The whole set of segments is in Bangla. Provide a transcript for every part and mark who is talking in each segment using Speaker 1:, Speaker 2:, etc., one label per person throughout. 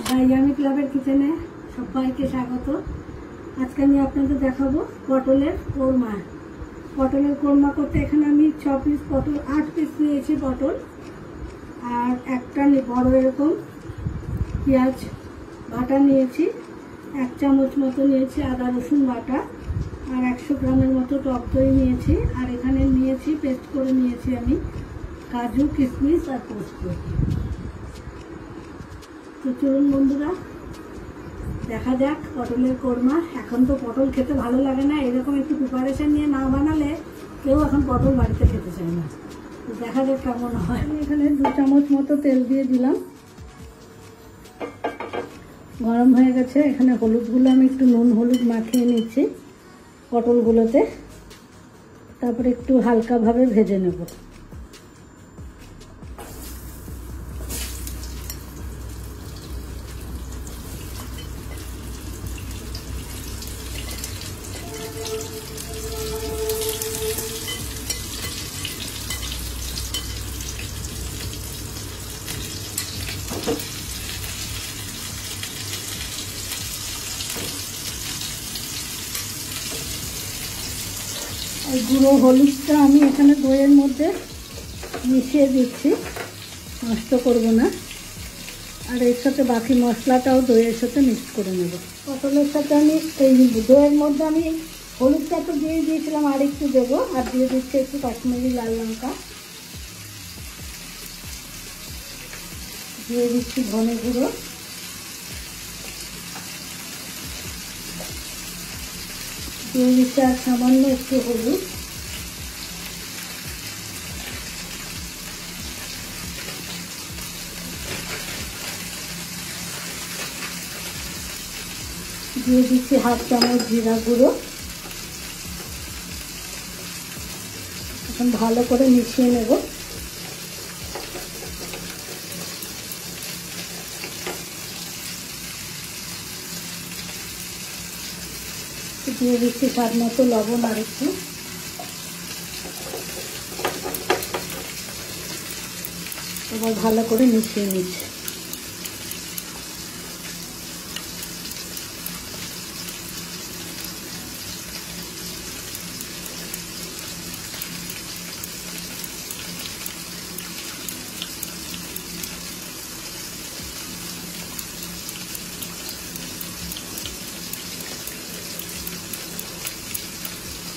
Speaker 1: ডাইনামিক ক্লাবের কিচেনে সবাইকে স্বাগত। আজকে আমি আপনাদের দেখাবো পটলের কোরমা। পটলের কোরমা করতে এখানে আমি 6 পিস পটল, 8 পিস নিয়েছি পটল, আর একটা বড় এরকম পেঁয়াজ বাটা নিয়েছি, 1 চামচ মতো নিয়েছি আদা রসুন বাটা, আর 100 গ্রামের মতো টক দই নিয়েছি, আর এখানে নিয়েছি পেস্ট করে নিয়েছি আমি কাজু, কিশমিশ আর পোস্ত। তো চলুন বন্ধুরা, দেখা যাক পটলের কোরমা। এখন তো পটল খেতে ভালো লাগে না, এরকম একটু প্রিপারেশন নিয়ে না বানালে কেউ এখন পটল বাড়িতে খেতে চায় না। তো দেখা যাক কেমন হয়। আমি এখানে 2 চামচ মতো তেল দিয়ে দিলাম, গরম হয়ে গেছে। এখানে হলুদগুলো আমি একটু নুন হলুদ মাখিয়ে নিচ্ছি পটলগুলোতে, তারপরে একটু হালকাভাবে ভেজে নেব। এই গুঁড়ো হলুদটা আমি এখানে দইয়ের মধ্যে মিশিয়ে দিচ্ছি, নষ্ট করব না। আর এর সাথে বাকি মশলাটাও দইয়ের সাথে মিক্স করে নেব। পটলের সাথে আমি এই দইয়ের মধ্যে আমি হলুদটা তো দিয়ে দিয়েছিলাম, আর একটু দেবো, আর দিয়ে দিচ্ছি একটু কাশ্মীরি লাল লঙ্কা, দিয়ে দিচ্ছি ধনে গুঁড়ো, দিয়ে দিচ্ছি আর সামান্য একটু হলুদ, দিয়ে দিচ্ছি 1/2 চামচ জিরা গুঁড়ো। এখন ভালো করে মিশিয়ে নেব। দিয়ে দিচ্ছি স্বাদ মতো লবণ আর একটু। এবার ভালো করে মিশিয়ে নিচ্ছি।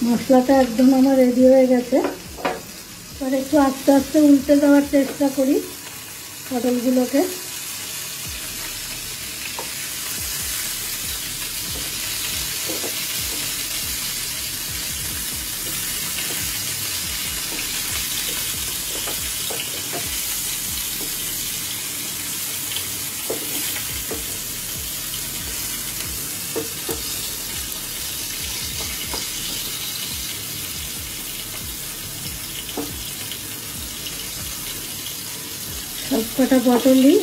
Speaker 1: মশলাটা একদম আমার রেডি হয়ে গেছে। এবার একটু আস্তে আস্তে উল্টে দেওয়ার চেষ্টা করি পটলগুলোকে। সবকটা পটলই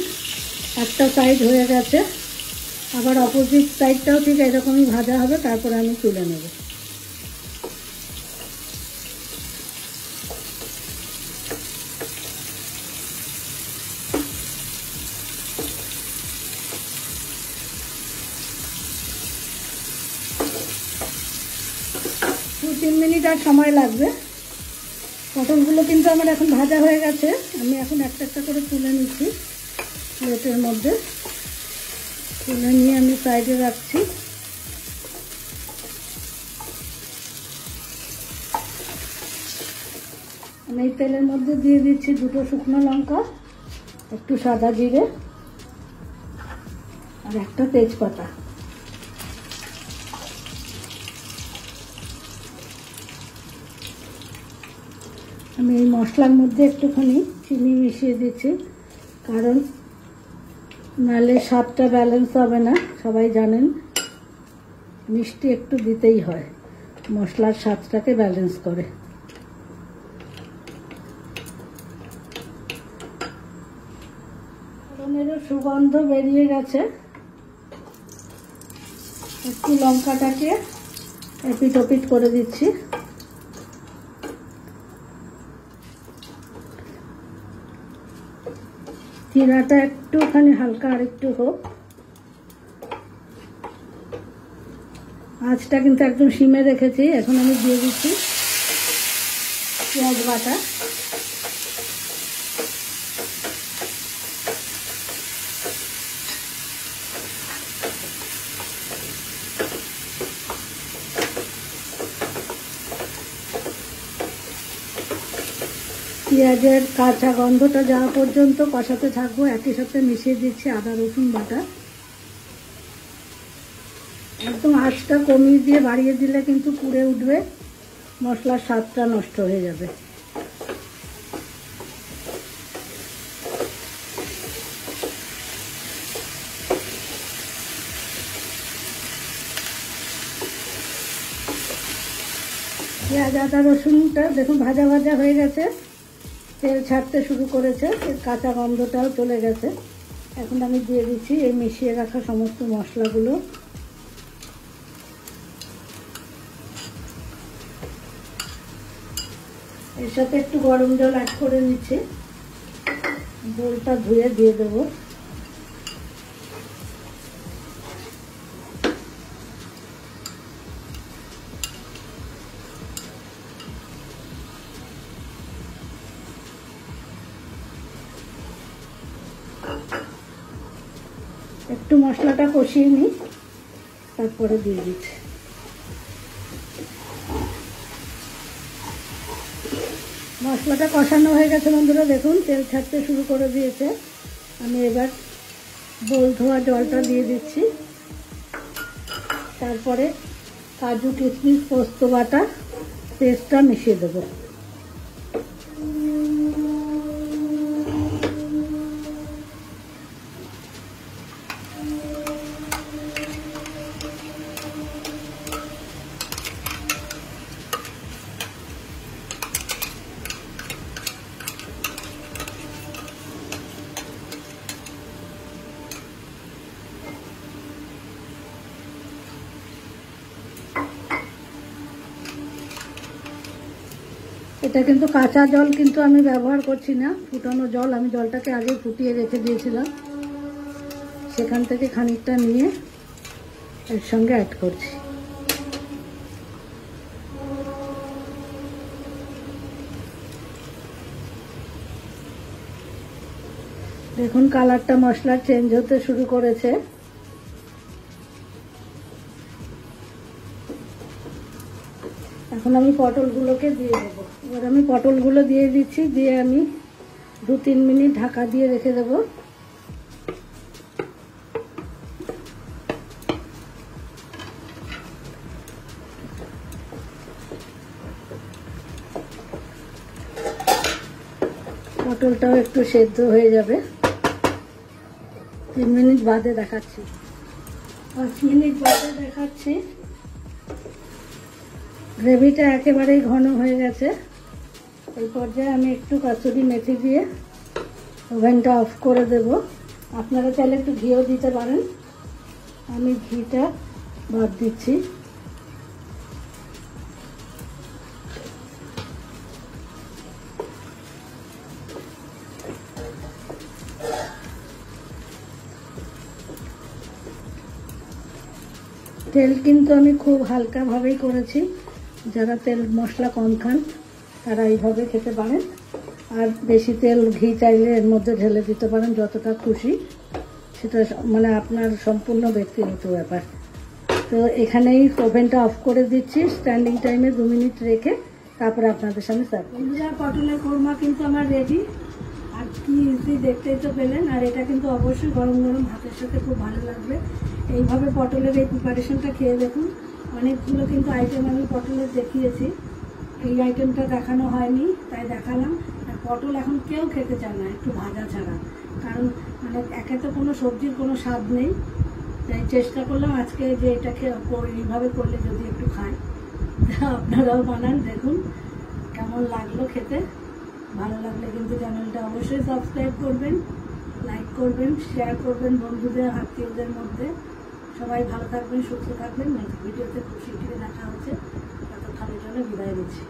Speaker 1: একটা সাইড হয়ে গেছে, আবার অপোজিট সাইডটাও ঠিক এরকমই ভাজা হবে, তারপরে আমি তুলে নেব। দু 3 মিনিট আর সময় লাগবে। পটলগুলো কিন্তু আমার এখন ভাজা হয়ে গেছে। আমি এখন একটা একটা করে তুলে নিচ্ছি প্লেটের মধ্যে। তুলে নিয়ে আমি সাইডে রাখছি। আমি এই তেলের মধ্যে দিয়ে দিচ্ছি 2টো শুকনো লঙ্কা, একটু সাদা জিরে আর একটা তেজপাতা। আমি এই মশলার মধ্যে একটুখানি চিনি মিশিয়ে দিচ্ছি, কারণ নাহলে স্বাদটা ব্যালেন্স হবে না। সবাই জানেন মিষ্টি একটু দিতেই হয়, মশলার স্বাদটাকে ব্যালেন্স করে। ফোড়নেরও সুগন্ধ বেরিয়ে গেছে। একটু লঙ্কাটাকে এপিট ওপিট করে দিচ্ছি। জিরাটা একটুখানি হালকা আরেকটু হোক। আঁচটা কিন্তু একদম সিমে রেখেছি। এখন আমি দিয়ে দিচ্ছি পেঁয়াজ বাটা। পেঁয়াজের কাঁচা গন্ধটা যাওয়া পর্যন্ত কষাতে থাকবো। একই সাথে মিশিয়ে দিচ্ছি আদা রসুন বাটা। একদম আঁচটা কমিয়ে দিয়ে বাড়িয়ে দিলে কিন্তু পুড়ে উঠবে, মশলার স্বাদটা নষ্ট হয়ে যাবে। পেঁয়াজ আদা রসুনটা দেখুন ভাজা ভাজা হয়ে গেছে, তেল ছাড়তে শুরু করেছে, এর কাঁচা গন্ধটাও চলে গেছে। এখন আমি দিয়ে দিচ্ছি এই মিশিয়ে রাখা সমস্ত মশলাগুলো। এর সাথে একটু গরম জল অ্যাড করে নিচ্ছি, ঝোলটা ধুয়ে দিয়ে দেবো। একটু মশলাটা কষিয়ে নিই, তারপরে দিয়ে দিচ্ছি। মশলাটা কষানো হয়ে গেছে বন্ধুরা, দেখুন তেল ছাড়তে শুরু করে দিয়েছে। আমি এবার বোল ধোয়া জলটা দিয়ে দিচ্ছি, তারপরে কাজু কিশমিশ পোস্ত বাটা পেস্টটা মিশিয়ে দেবো। এটা কিন্তু কাঁচা জল কিন্তু আমি ব্যবহার করছি না, ফুটানো জল। আমি জলটাকে আগে ফুটিয়ে রেখে দিয়েছিলাম, সেখান থেকে খানিকটা নিয়ে এর সঙ্গে অ্যাড করছি। দেখুন কালারটা মশলার চেঞ্জ হতে শুরু করেছে। এখন আমি পটলগুলোকে দিয়ে দেবো। এবার আমি পটলগুলো দিয়ে দিচ্ছি, দিয়ে আমি 2-3 মিনিট ঢাকা দিয়ে রেখে দেবো। পটলটাও একটু সেদ্ধ হয়ে যাবে। 3 মিনিট বাদে দেখাচ্ছি, 5 মিনিট বাদে দেখাচ্ছি। গ্রেভিটা একেবারেই ঘন হয়ে গেছে। এই পর্যায়ে আমি একটু কাসুরি মেথি দিয়ে ওভেনটা অফ করে দেব। আপনারা চাইলে একটু ঘিও দিতে পারেন, আমি ঘিটা বাদ দিচ্ছি। তেল কিন্তু আমি খুব হালকাভাবেই করেছি। যারা তেল মশলা কম খান তারা এইভাবে খেতে পারেন, আর বেশি তেল ঘি চাইলে এর মধ্যে ঢেলে দিতে পারেন, যতটা খুশি। সেটা মানে আপনার সম্পূর্ণ ব্যক্তিগত ব্যাপার। তো এখানেই ওভেনটা অফ করে দিচ্ছি, স্ট্যান্ডিং টাইমে 2 মিনিট রেখে তারপরে আপনাদের সামনে সার্ভ। বন্ধুরা পটলের কোরমা কিন্তু আমার রেডি। আর কি ইজি দেখতেই তো পেলেন। আর এটা কিন্তু অবশ্যই গরম গরম ভাতের সাথে খুব ভালো লাগবে। এইভাবে পটলের এই প্রিপারেশনটা খেয়ে দেখুন। অনেকগুলো কিন্তু আইটেম আমি পটলের দেখিয়েছি, এই আইটেমটা দেখানো হয়নি তাই দেখালাম। আর পটল এখন কেউ খেতে চায় না একটু ভাজা ছাড়া, কারণ মানে একে তো কোনো সবজির কোনো স্বাদ নেই। তাই চেষ্টা করলাম আজকে যে এটা এইভাবে করলে যদি একটু খায়। আপনারাও বানান, দেখুন কেমন লাগলো খেতে। ভালো লাগলে কিন্তু চ্যানেলটা অবশ্যই সাবস্ক্রাইব করবেন, লাইক করবেন, শেয়ার করবেন বন্ধুদের আত্মীয়দের মধ্যে। সবাই ভালো থাকবেন, সুস্থ থাকবেন। নেক্সট ভিডিওতে খুব শীঘ্রই দেখা হচ্ছে। ততক্ষণের জন্য বিদায় দিচ্ছি।